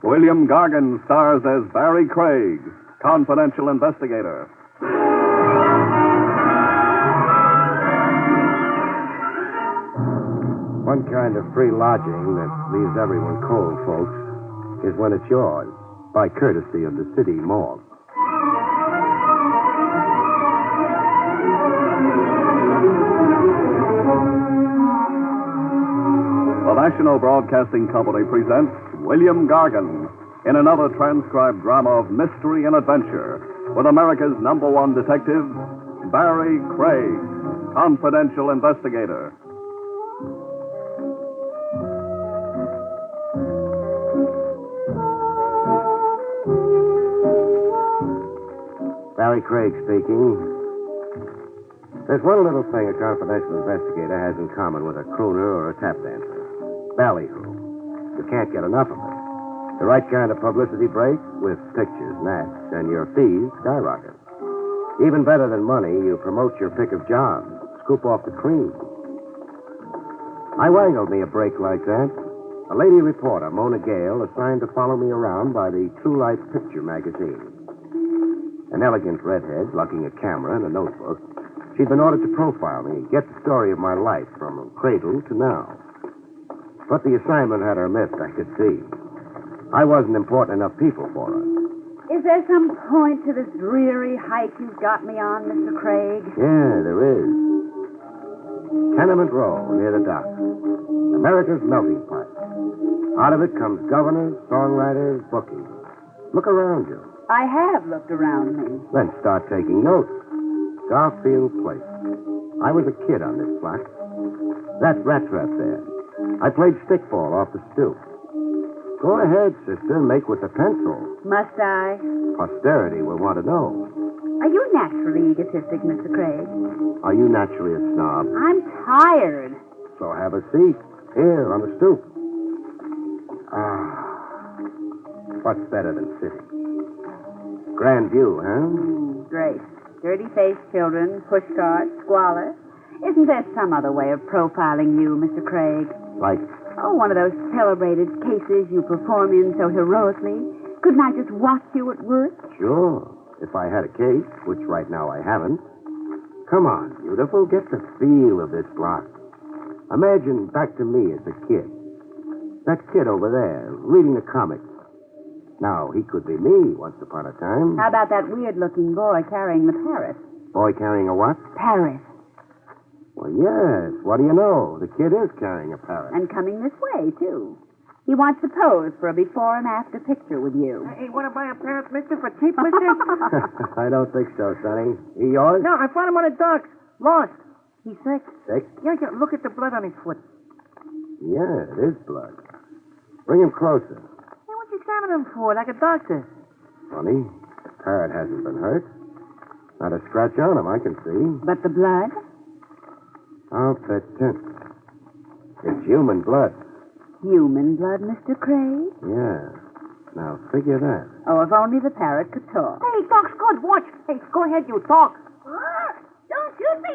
William Gargan stars as Barrie Craig, confidential investigator. One kind of free lodging that leaves everyone cold, folks, is when it's yours, by courtesy of the city morgue. The National Broadcasting Company presents William Gargan in another transcribed drama of mystery and adventure with America's #1 detective, Barrie Craig, confidential investigator. Barrie Craig speaking. There's one little thing a confidential investigator has in common with a crooner or a tap dancer. Ballyhoo. You can't get enough of it. The right kind of publicity break with pictures, acts, and your fees skyrocket. Even better than money, you promote your pick of jobs, scoop off the cream. I wangled me a break like that. A lady reporter, Mona Gale, assigned to follow me around by the True Life Picture magazine. An elegant redhead, lugging a camera and a notebook. She'd been ordered to profile me, get the story of my life from cradle to now. But the assignment had her missed, I could see. I wasn't important enough people for her. Is there some point to this dreary hike you've got me on, Mr. Craig? Yeah, there is. Tenement Row, near the dock. America's melting pot. Out of it comes governors, songwriters, bookies. Look around you. I have looked around me. Then start taking notes. Garfield Place. I was a kid on this block. That rat trap there. I played stickball off the stoop. Go ahead, sister, make with the pencil. Must I? Posterity will want to know. Are you naturally egotistic, Mr. Craig? Are you naturally a snob? I'm tired. So have a seat. Here, on the stoop. What's better than sitting? Grand view, huh? Great. Dirty-faced children, pushcarts, squalor. Isn't there some other way of profiling you, Mr. Craig? Like? Oh, one of those celebrated cases you perform in so heroically. Couldn't I just watch you at work? Sure. If I had a case, which right now I haven't. Come on, beautiful. Get the feel of this block. Imagine back to me as a kid. That kid over there, reading the comics. Now, he could be me once upon a time. How about that weird-looking boy carrying the parrot? Boy carrying a what? Parrot. Well, yes. What do you know? The kid is carrying a parrot. And coming this way, too. He wants to pose for a before and after picture with you. Hey, want to buy a parrot, mister, for cheap, mister? I don't think so, Sonny. He yours? No, I found him on the docks. Lost. He's sick. Sick? Yeah, look at the blood on his foot. Yeah, it is blood. Bring him closer. Hey, what you examining him for, like a doctor? Funny. The parrot hasn't been hurt. Not a scratch on him, I can see. But the blood? I'll bet 10. It's human blood. Human blood, Mr. Craig? Yeah. Now, figure that. Oh, if only the parrot could talk. Hey, talk's good. Watch. Hey, go ahead, you talk. Don't shoot me!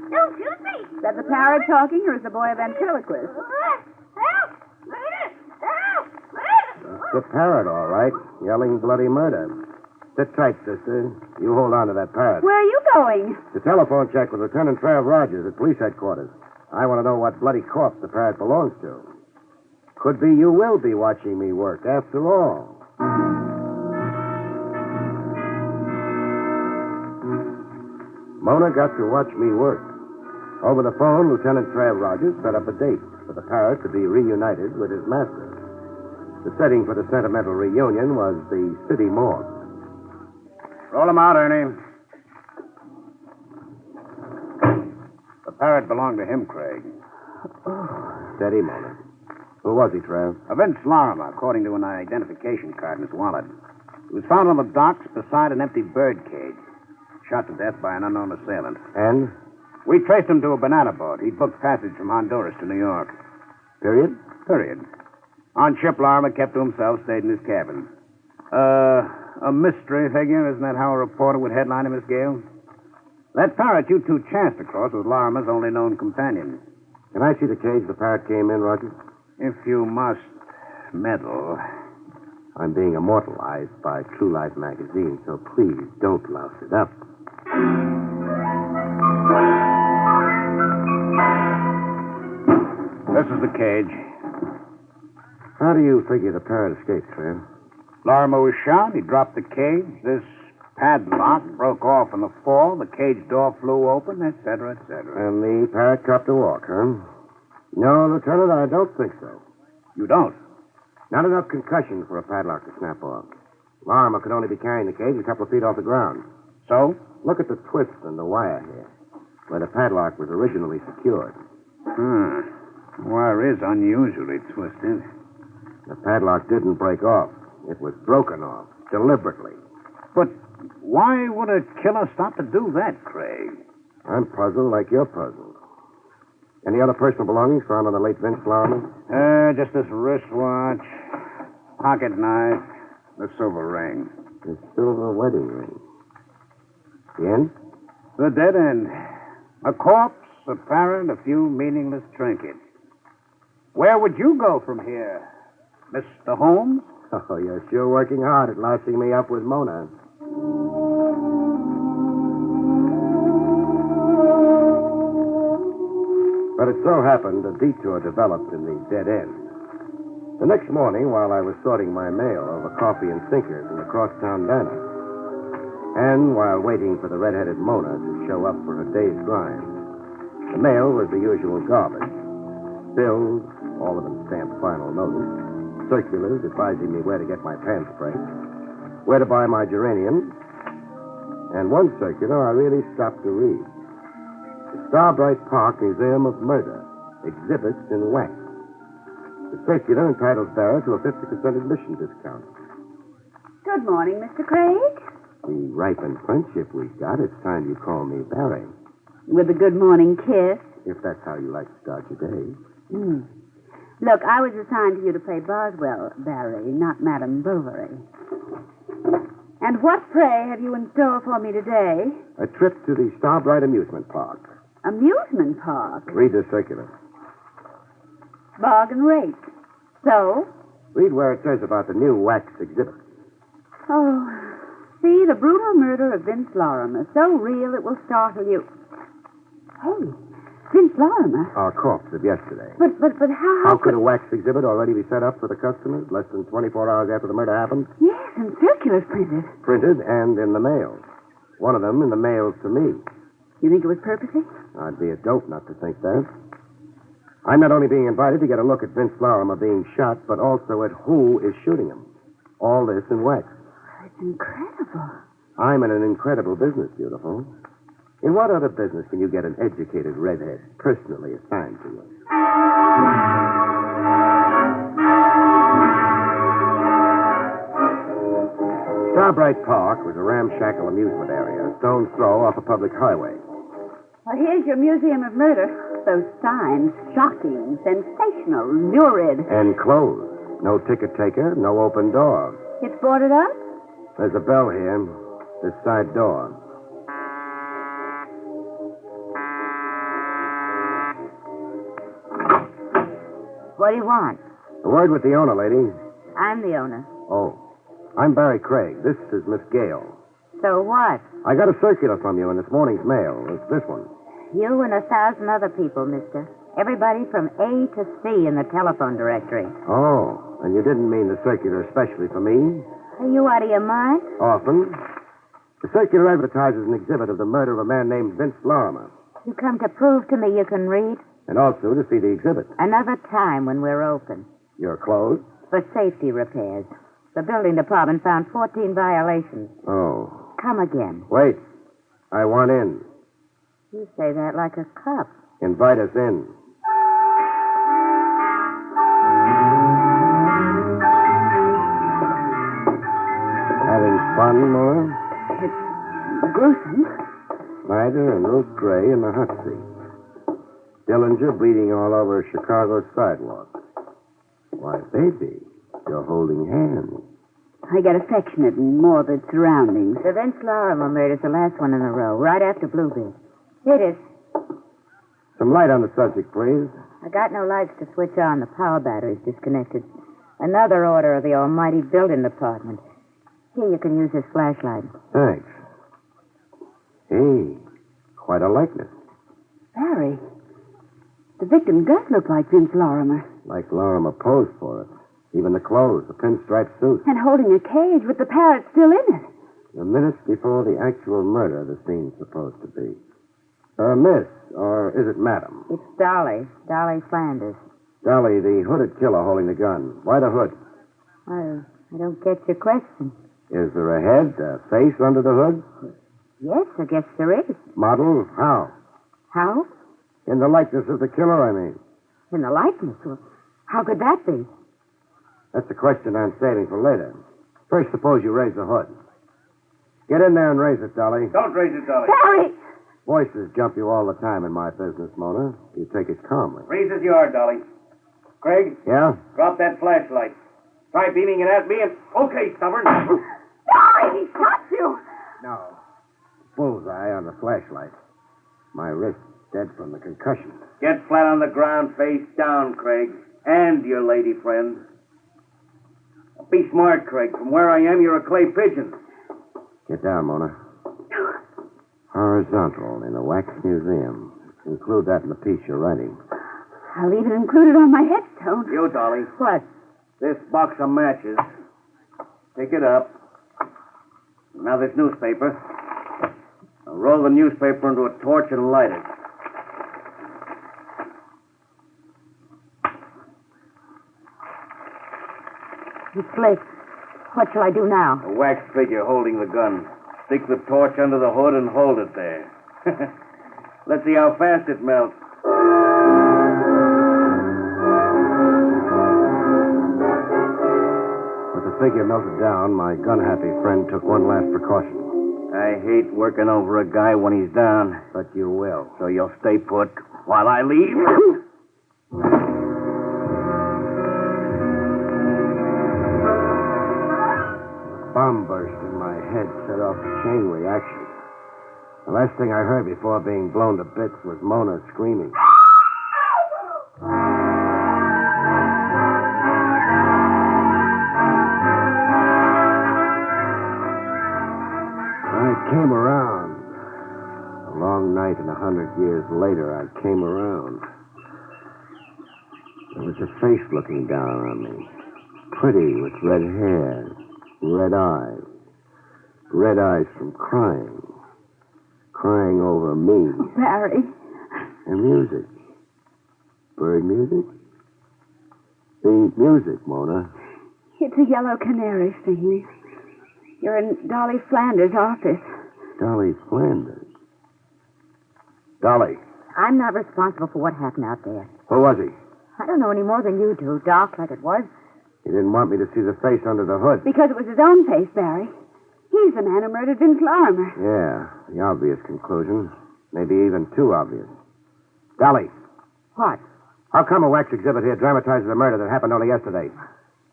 Don't shoot me! Is that the parrot talking, or is the boy a ventriloquist? Help! Murder! Help! Murder! It's the parrot, all right. Yelling bloody murder. Sit tight, sister. You hold on to that parrot. Where are you going? The telephone check with Lieutenant Trav Rogers at police headquarters. I want to know what bloody corpse the parrot belongs to. Could be you will be watching me work, after all. Mona got to watch me work. Over the phone, Lieutenant Trav Rogers set up a date for the parrot to be reunited with his master. The setting for the sentimental reunion was the city morgue. Roll him out, Ernie. The parrot belonged to him, Craig. Steady, Mona. Who was he, Trav? Vince Larimer, according to an identification card in his wallet. He was found on the docks beside an empty bird cage. Shot to death by an unknown assailant. And? We traced him to a banana boat. He booked passage from Honduras to New York. Period? Period. On ship, Larimer kept to himself, stayed in his cabin. A mystery figure, isn't that how a reporter would headline him, Miss Gale? That parrot you two chanced across was Larimer's only known companion. Can I see the cage the parrot came in, Rogers? If you must meddle. I'm being immortalized by True Life magazine, so please don't louse it up. This is the cage. How do you figure the parrot escaped, Fred? Larimer was shot. He dropped the cage. This padlock broke off in the fall. The cage door flew open, et cetera, et cetera. And the parrot dropped to walk, huh? No, Lieutenant, I don't think so. You don't? Not enough concussion for a padlock to snap off. Larimer could only be carrying the cage a couple of feet off the ground. So? Look at the twist in the wire here, where the padlock was originally secured. The wire is unusually twisted. The padlock didn't break off. It was broken off, deliberately. But why would a killer stop to do that, Craig? I'm puzzled like you're puzzled. Any other personal belongings found on the late Vince Larimer? Just this wristwatch, pocket knife, the silver ring. The silver wedding ring. The end? The dead end. A corpse, a parrot, a few meaningless trinkets. Where would you go from here, Mr. Holmes? Oh, you're sure working hard at lousing me up with Mona. But it so happened a detour developed in the dead end. The next morning, while I was sorting my mail over coffee and sinkers in the crosstown diner, and while waiting for the red-headed Mona to show up for her day's grind, the mail was the usual garbage. Bills, all of them stamped final notice, circulars advising me where to get my pants sprayed, where to buy my geraniums, and one circular I really stopped to read. The Starbright Park Museum of Murder, exhibits in wax. The circular entitles bearer to a 50% admission discount. Good morning, Mr. Craig. The ripened friendship we've got, it's time you call me Barrie. With a good morning kiss. If that's how you like to start your day. Look, I was assigned to you to play Boswell, Barrie, not Madame Bovary. And what, pray, have you in store for me today? A trip to the Starbright Amusement Park. Amusement park? Read the circular. Bargain rate. So? Read where it says about the new wax exhibit. Oh, see, the brutal murder of Vince Larimer. So real it will startle you. Hey, Vince Larimer? Our corpse of yesterday. But how... How could a wax exhibit already be set up for the customers less than 24 hours after the murder happened? Yes, and circulars printed. Printed and in the mail. One of them in the mail to me. You think it was purposely? I'd be a dope not to think that. I'm not only being invited to get a look at Vince Larimer being shot, but also at who is shooting him. All this in wax. It's incredible. I'm in an incredible business, beautiful. In what other business can you get an educated redhead personally assigned to you? Starbright Park was a ramshackle amusement area, a stone's throw off a public highway. Well, here's your Museum of Murder. Those signs, shocking, sensational, lurid. And closed. No ticket taker, no open door. It's boarded up? There's a bell here. This side door. What do you want? A word with the owner, lady. I'm the owner. Oh. I'm Barrie Craig. This is Miss Gale. So what? I got a circular from you in this morning's mail. It's this one. You and 1,000 other people, mister. Everybody from A to C in the telephone directory. Oh, and you didn't mean the circular especially for me? Are you out of your mind? Often. The circular advertises an exhibit of the murder of a man named Vince Larimer. You come to prove to me you can read? And also to see the exhibit. Another time when we're open. You're closed? For safety repairs. The building department found 14 violations. Oh. Come again. Wait. I want in. You say that like a cop. Invite us in. Having fun, Laura? It's gruesome. Snyder and Ruth Gray in the hot seat. Dillinger bleeding all over Chicago's sidewalk. Why, baby, you're holding hands. I got affectionate and morbid surroundings. The Vince Larimer murder's the last one in a row, right after Bluebeard. It is. Some light on the subject, please. I got no lights to switch on. The power battery's disconnected. Another order of the almighty building department. Here, you can use this flashlight. Thanks. Hey, quite a likeness. Barry, the victim does look like Vince Lorimer. Like Lorimer posed for it. Even the clothes, the pinstripe suit. And holding a cage with the parrot still in it. The minutes before the actual murder the scene's supposed to be. Miss, or is it madam? It's Dolly. Dolly Flanders. Dolly, the hooded killer holding the gun. Why the hood? I don't get your question. Is there a head, a face under the hood? Yes, I guess there is. Model? How? How? In the likeness of the killer, I mean. In the likeness? Well, how could that be? That's the question I'm saving for later. First, suppose you raise the hood. Get in there and raise it, Dolly. Don't raise it, Dolly. Barry! Voices jump you all the time in my business, Mona. You take it calmly. Raise as you are, Dolly. Craig, Yeah? drop that flashlight. Try beaming it at me and... Okay, stubborn. Barry, he shot you! No. Bullseye on the flashlight. My wrist dead from the concussion. Get flat on the ground, face down, Craig. And your lady friend. Be smart, Craig. From where I am, you're a clay pigeon. Get down, Mona. Horizontal in a wax museum. Include that in the piece you're writing. I'll even include it on my headstone. You, Dolly. What? This box of matches. Pick it up. Now this newspaper. Now roll the newspaper into a torch and light it. It's lit. What shall I do now? A wax figure holding the gun. Stick the torch under the hood and hold it there. Let's see how fast it melts. With the figure melted down, my gun-happy friend took one last precaution. I hate working over a guy when he's down. But you will. So you'll stay put while I leave? Bomb burst in my head set off a chain reaction. The last thing I heard before being blown to bits was Mona screaming. I came around. A long night and 100 years later, I came around. There was a face looking down on me. Pretty with red hair. Red eyes. Red eyes from crying. Crying over me. Barry. And music. Bird music? The music, Mona. It's a yellow canary singing. You're in Dolly Flanders' office. Dolly Flanders. Dolly. I'm not responsible for what happened out there. Who was he? I don't know any more than you do, Doc, like it was. He didn't want me to see the face under the hood. Because it was his own face, Barry. He's the man who murdered Vince Lorimer. Yeah, the obvious conclusion. Maybe even too obvious. Dolly, What? how come a wax exhibit here dramatizes a murder that happened only yesterday?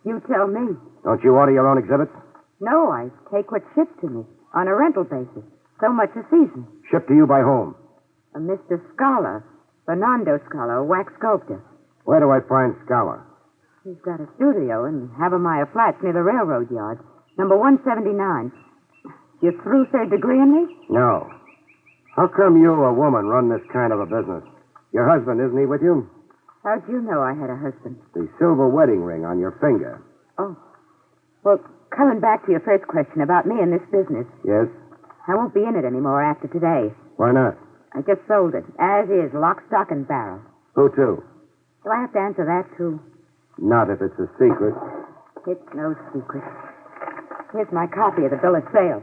You tell me. Don't you order your own exhibits? No, I take what's shipped to me on a rental basis. So much a season. Shipped to you by whom? A Mr. Scala, Fernando Scala, a wax sculptor. Where do I find Scala? He's got a studio in Havemeyer Flats near the railroad yard. Number 179. You through third degree in me? No. How come you, a woman, run this kind of a business? Your husband, isn't he with you? How'd you know I had a husband? The silver wedding ring on your finger. Oh. Well, coming back to your first question about me and this business. Yes? I won't be in it anymore after today. Why not? I just sold it, as is, lock, stock, and barrel. Who to? Do I have to answer that, too? Not if it's a secret. It's no secret. Here's my copy of the bill of sale.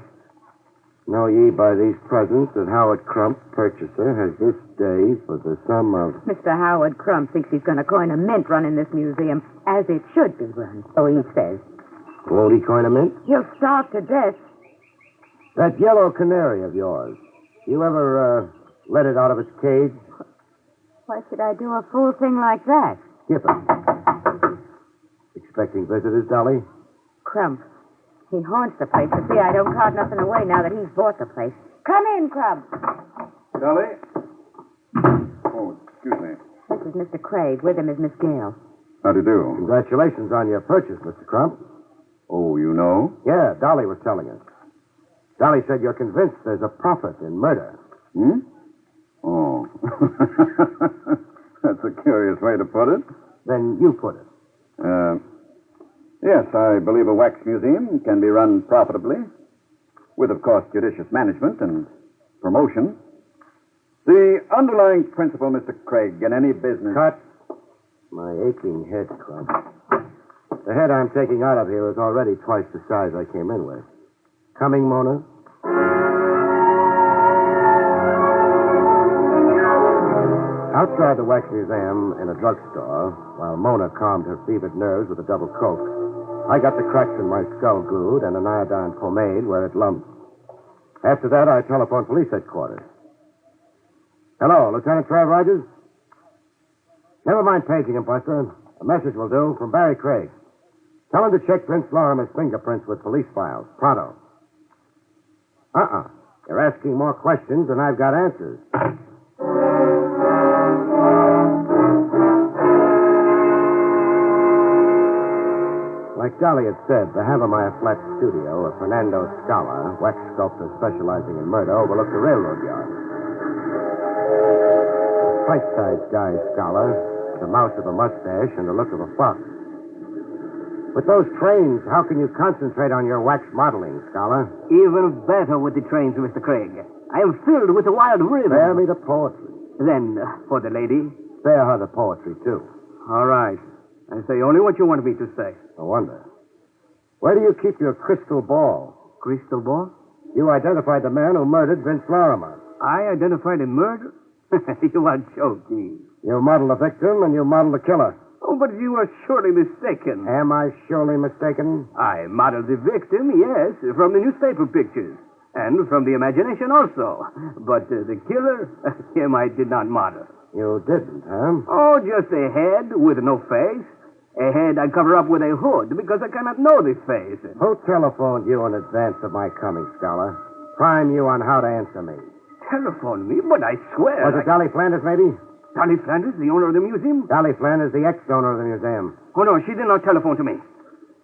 Know ye by these presents that Howard Crump, purchaser, has this day for the sum of... Mr. Howard Crump thinks he's going to coin a mint running this museum, as it should be run, so he says. Won't he coin a mint? He'll starve to death. That yellow canary of yours. You ever, let it out of its cage? Why should I do a fool thing like that? Skip it. Expecting visitors, Dolly? Crump. He haunts the place to see I don't cart nothing away now that he's bought the place. Come in, Crump. Dolly? Oh, excuse me. This is Mr. Craig. With him is Miss Gale. How do you do? Congratulations on your purchase, Mr. Crump. Oh, you know? Yeah, Dolly was telling us. Dolly said you're convinced there's a profit in murder. Hmm? Oh. That's a curious way to put it. Then you put it. Yes, I believe a wax museum can be run profitably, with, of course, judicious management and promotion. The underlying principle, Mr. Craig, in any business... Cut. My aching head, Crump. The head I'm taking out of here is already twice the size I came in with. Coming, Mona? Outside the Wax Museum in a drugstore, while Mona calmed her fevered nerves with a double coke, I got the cracks in my skull glued and an iodine pomade where it lumped. After that, I telephoned police headquarters. Hello, Lieutenant Trav Rogers? Never mind paging him, Buster. A message will do from Barrie Craig. Tell him to check Vince Lorimer's fingerprints with police files. Pronto. You're asking more questions than I've got answers. Like Dolly had said, the Havermeyer Flat studio of Fernando Scala, wax sculptor specializing in murder, overlooked the railroad yard. Right-sized guy, Scala, the mouth of a mustache and the look of a fox. With those trains, how can you concentrate on your wax modeling, Scala? Even better with the trains, Mr. Craig. I am filled with a wild rhythm. Spare me the poetry. Then, for the lady? Spare her the poetry, too. All right. I say only what you want me to say. No wonder. Where do you keep your crystal ball? Crystal ball? You identified the man who murdered Vince Lorimer. I identified a murder? You are joking. You modeled the victim and you modeled the killer. Oh, but you are surely mistaken. Am I surely mistaken? I modeled the victim, yes, from the newspaper pictures. And from the imagination also. But the killer, him I did not model. You didn't, huh? Oh, just a head with no face. A head I cover up with a hood because I cannot know the face. Who telephoned you in advance of my coming, Scholar? Prime you on how to answer me. Telephone me? But I swear... Was it Dolly Flanders, maybe? Dolly Flanders, the owner of the museum? Dolly Flanders, the ex-owner of the museum. Oh, no, she did not telephone to me.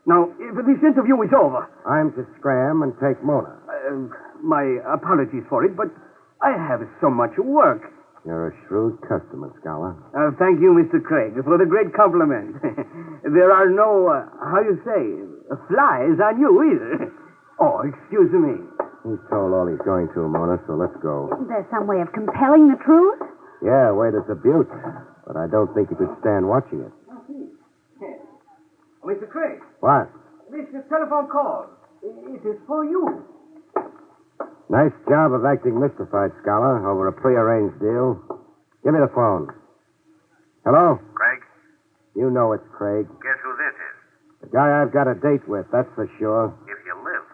Now, if this interview is over... I'm to scram and take Mona. My apologies for it, but I have so much work. You're a shrewd customer, Scholar. Thank you, Mr. Craig, for the great compliment. There are no, how you say, flies on you either. Oh, excuse me. He's told all he's going to, Mona, so let's go. Isn't there some way of compelling the truth? Yeah, a way that's a beaut. But I don't think you could stand watching it. Mr. Craig. What? This telephone call. It is for you. Nice job of acting mystified, Scholar, over a prearranged deal. Give me the phone. Hello? Craig? You know it's Craig. Guess who this is? The guy I've got a date with, that's for sure. If you live.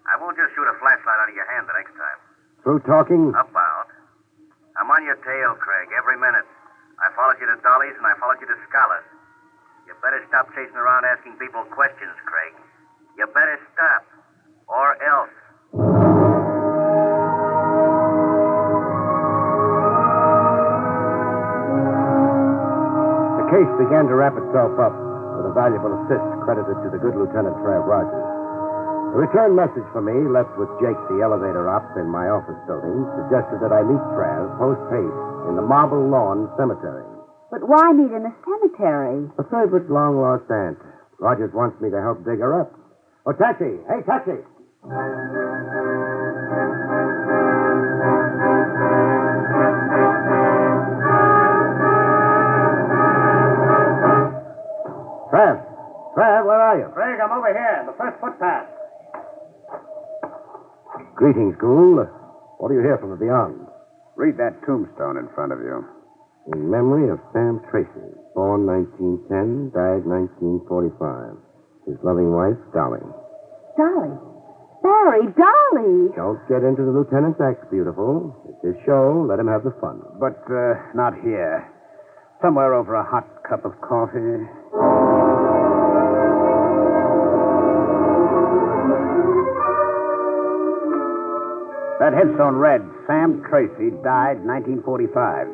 I won't just shoot a flashlight out of your hand the next time. Through talking? About. I'm on your tail, Craig, every minute. I followed you to Dolly's and I followed you to Scholars. You better stop chasing around asking people questions, Craig. You better stop. Or else. The case began to wrap itself up with a valuable assist credited to the good Lieutenant Trav Rogers. A return message for me, left with Jake, the elevator op, in my office building, suggested that I meet Trav post-haste in the Marble Lawn Cemetery. But why meet in the cemetery? A favorite long-lost aunt. Rogers wants me to help dig her up. Oh, taxi! Hey, taxi! Trav, where are you? Craig, I'm over here, the first footpath. Greetings, Gould. What do you hear from the beyond? Read that tombstone in front of you. In memory of Sam Tracy, born 1910, died 1945. His loving wife, Dolly. Dolly. Barrie, Dolly. Don't get into the lieutenant's act, beautiful. It's his show. Let him have the fun. But not here. Somewhere over a hot cup of coffee. That headstone read, Sam Tracy died 1945.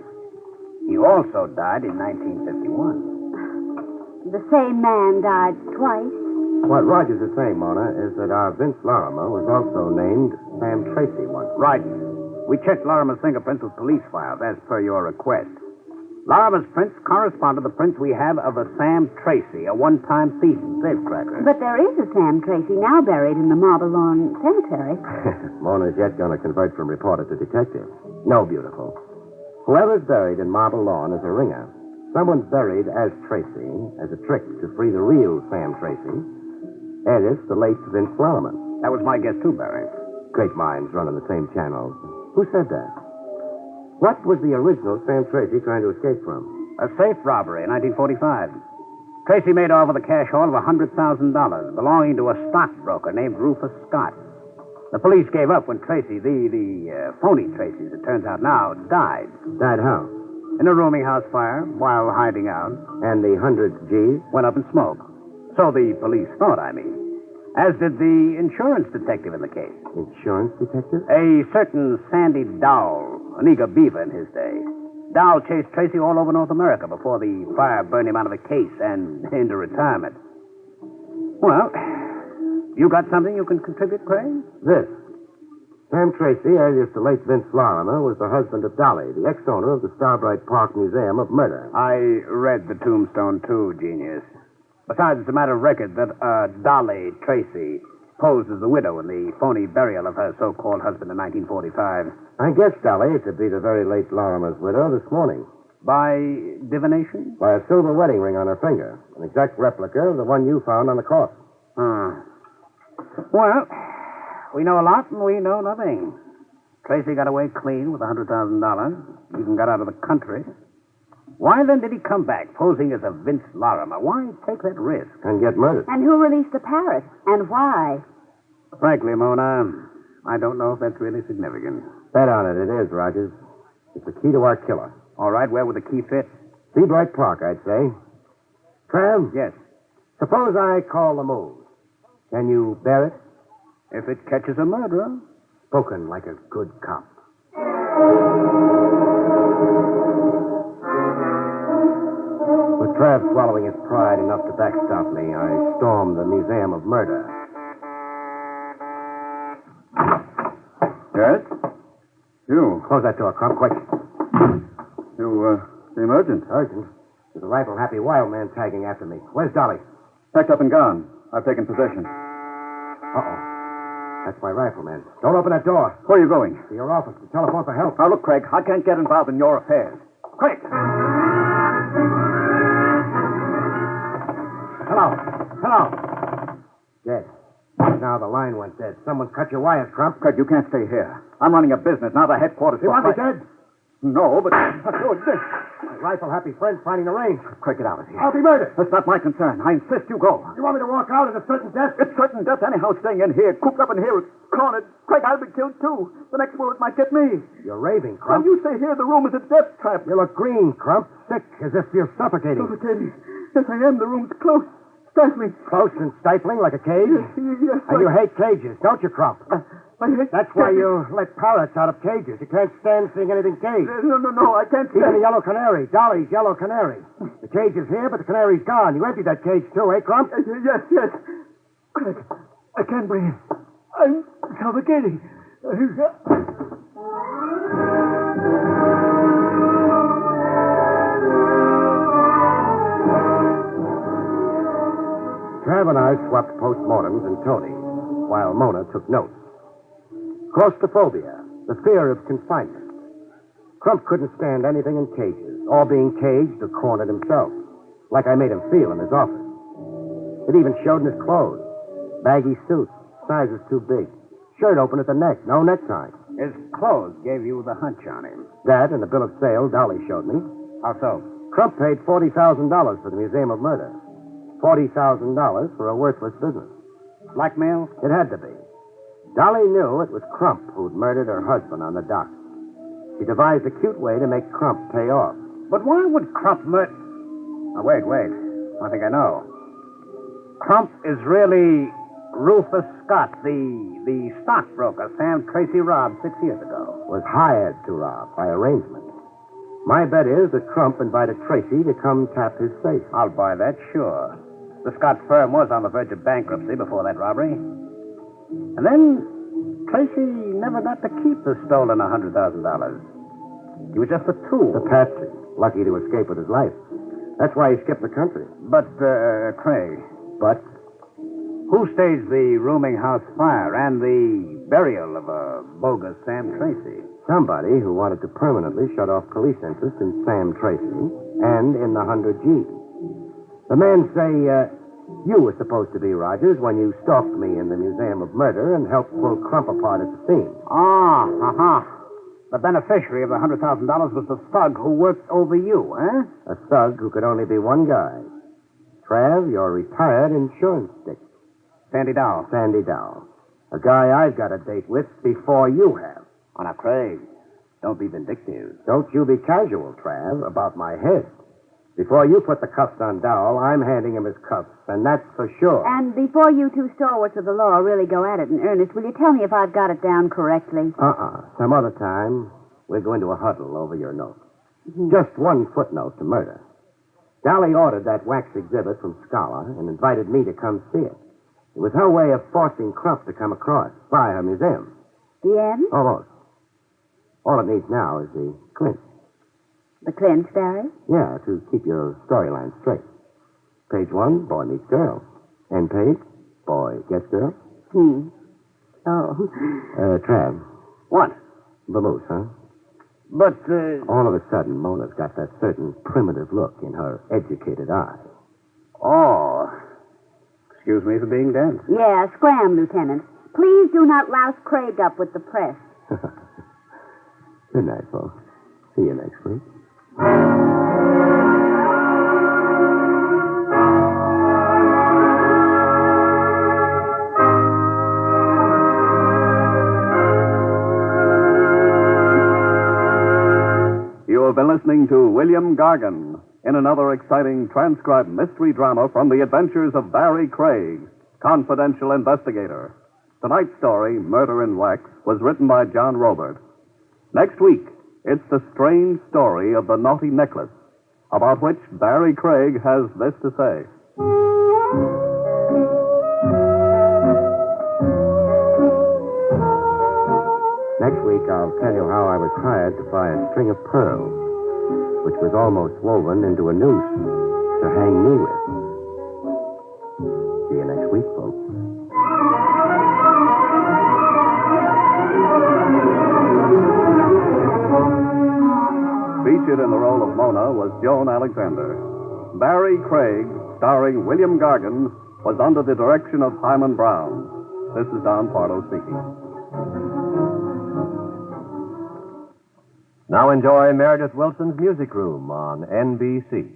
He also died in 1951. The same man died twice. What Rogers is saying, Mona, is that our Vince Lorimer was also named Sam Tracy once. Right. We checked Lorimer's fingerprints with police files, as per your request. Lorimer's prints correspond to the prints we have of a Sam Tracy, a one-time thief and safecracker. But there is a Sam Tracy now buried in the Marble Lawn Cemetery. Mona's yet going to convert from reporter to detective. No, beautiful. Whoever's buried in Marble Lawn is a ringer. Someone's buried as Tracy, as a trick to free the real Sam Tracy. And it's the late Vince Lorimer. That was my guess, too, Barry. Great minds run on the same channels. Who said that? What was the original Sam Tracy trying to escape from? A safe robbery in 1945. Tracy made off with a cash haul of $100,000 belonging to a stockbroker named Rufus Scott. The police gave up when Tracy, the phony Tracy, as it turns out now, died. Died how? In a rooming house fire while hiding out. And the 100 G's? Went up in smoke. So the police thought, I mean. As did the insurance detective in the case. Insurance detective? A certain Sandy Dowell, an eager beaver in his day. Dowell chased Tracy all over North America before the fire burned him out of the case and into retirement. Well, you got something you can contribute, Craig? This. Sam Tracy, alias the late Vince Lorimer, was the husband of Dolly, the ex-owner of the Starbright Park Museum of Murder. I read the tombstone, too, genius. Besides, it's a matter of record that Dolly Tracy posed as the widow in the phony burial of her so-called husband in 1945. I guess Dolly to be the very late Lorimer's widow this morning. By divination? By a silver wedding ring on her finger. An exact replica of the one you found on the corpse. Well, we know a lot and we know nothing. Tracy got away clean with $100,000. Even got out of the country. Why then did he come back posing as a Vince Lorimer? Why take that risk? And get murdered. And who released the parrot? And why? Frankly, Mona, I don't know if that's really significant. Bet on it. It is, Rogers. It's the key to our killer. All right, where would the key fit? Seabright Park, I'd say. Trav? Yes. Suppose I call the move. Can you bear it? If it catches a murderer. Spoken like a good cop. With Trav swallowing his pride enough to backstop me, I stormed the Museum of Murder. Yes? You. Close that door, Crump, quick. You, seem urgent. Urgent? There's a rifle-happy wild man tagging after me. Where's Dolly? Packed up and gone. I've taken possession. Uh-oh. That's my rifleman. Don't open that door. Where are you going? To your office to telephone for help. Now, look, Craig, I can't get involved in your affairs. Quick! Hello. Hello. Dead. Now the line went dead. Someone's cut your wires, Crump. Craig, you can't stay here. I'm running a business, not a headquarters. You want me dead? No, but... My rifle-happy friend finding the range. Craig, get out of here. I'll be murdered. That's not my concern. I insist you go. You want me to walk out at a certain death? It's certain death anyhow staying in here, cooped up in here, cornered. Craig, I'll be killed too. The next bullet might get me. You're raving, When Crump. you stay here, the room is a death trap. You look green, Crump. Sick, as if you're suffocating. Suffocating. Yes, I am. The room's close. Stifling. Close and stifling like a cage? Yes, And you hate cages, don't you, Crump? I hate... That's why you let parrots out of cages. You can't stand seeing anything caged. No, I can't Even stand... the yellow canary, Dolly's yellow canary. The cage is here, but the canary's gone. You emptied that cage, too, eh, Crump? Yes. Craig, I can't breathe. I'm suffocating. Trav and I swapped postmortems and Tony, while Mona took notes. Claustrophobia, the fear of confinement. Crump couldn't stand anything in cages, or being caged or cornered himself, like I made him feel in his office. It even showed in his clothes. Baggy suits, sizes too big. Shirt open at the neck, no necktie. His clothes gave you the hunch on him. That and the bill of sale Dolly showed me. How so? Crump paid $40,000 for the Museum of Murder. $40,000 for a worthless business. Blackmail? It had to be. Dolly knew it was Crump who'd murdered her husband on the dock. She devised a cute way to make Crump pay off. But why would Crump murder... Oh, wait. I think I know. Crump is really Rufus Scott, the stockbroker Sam Tracy robbed 6 years ago. Was hired to rob by arrangement. My bet is that Crump invited Tracy to come tap his safe. I'll buy that, sure. The Scott firm was on the verge of bankruptcy before that robbery. And then Tracy never got to keep the stolen $100,000. He was just a tool. The patsy, lucky to escape with his life. That's why he skipped the country. But, Craig, But who staged the rooming house fire and the burial of a bogus Sam Tracy? somebody who wanted to permanently shut off police interest in Sam Tracy and in the 100G. The men say you were supposed to be Rogers when you stalked me in the Museum of Murder and helped pull Crump apart at the scene. The beneficiary of the $100,000 was the thug who worked over you, eh? A thug who could only be one guy. Trav, your retired insurance dick. Sandy Dow. Sandy Dow. A guy I've got a date with before you have. Oh, now, Craig, don't be vindictive. Don't you be casual, Trav, about my head. Before you put the cuffs on Dowell, I'm handing him his cuffs, and that's for sure. And before you two stalwarts of the law really go at it in earnest, will you tell me if I've got it down correctly? Some other time, we're going to a huddle over your note. Just one footnote to murder. Dolly ordered that wax exhibit from Scholar and invited me to come see it. It was her way of forcing Crump to come across by her museum. The end? Almost. All it needs now is the clinch. The clinch, Barry? Yeah, to keep your storyline straight. Page 1, boy meets girl. End page, boy gets girl. Oh. Trav. What? Vamoose, huh? But, All of a sudden, Mona's got that certain primitive look in her educated eye. Oh. Excuse me for being dense. Yeah, scram, Lieutenant. Please do not louse Craig up with the press. Good night, folks. See you next week. You have been listening to William Gargan in another exciting transcribed mystery drama from the adventures of Barrie Craig, Confidential Investigator. Tonight's story, Murder in Wax, was written by John Robert. Next week, it's the strange story of the naughty necklace, about which Barrie Craig has this to say. Next week, I'll tell you how I was hired to buy a string of pearls, which was almost woven into a noose to hang me with. See you next week, folks. Featured in the role of Mona was Joan Alexander. Barrie Craig, starring William Gargan, was under the direction of Hyman Brown. This is Don Pardo speaking. Now enjoy Meredith Wilson's Music Room on NBC.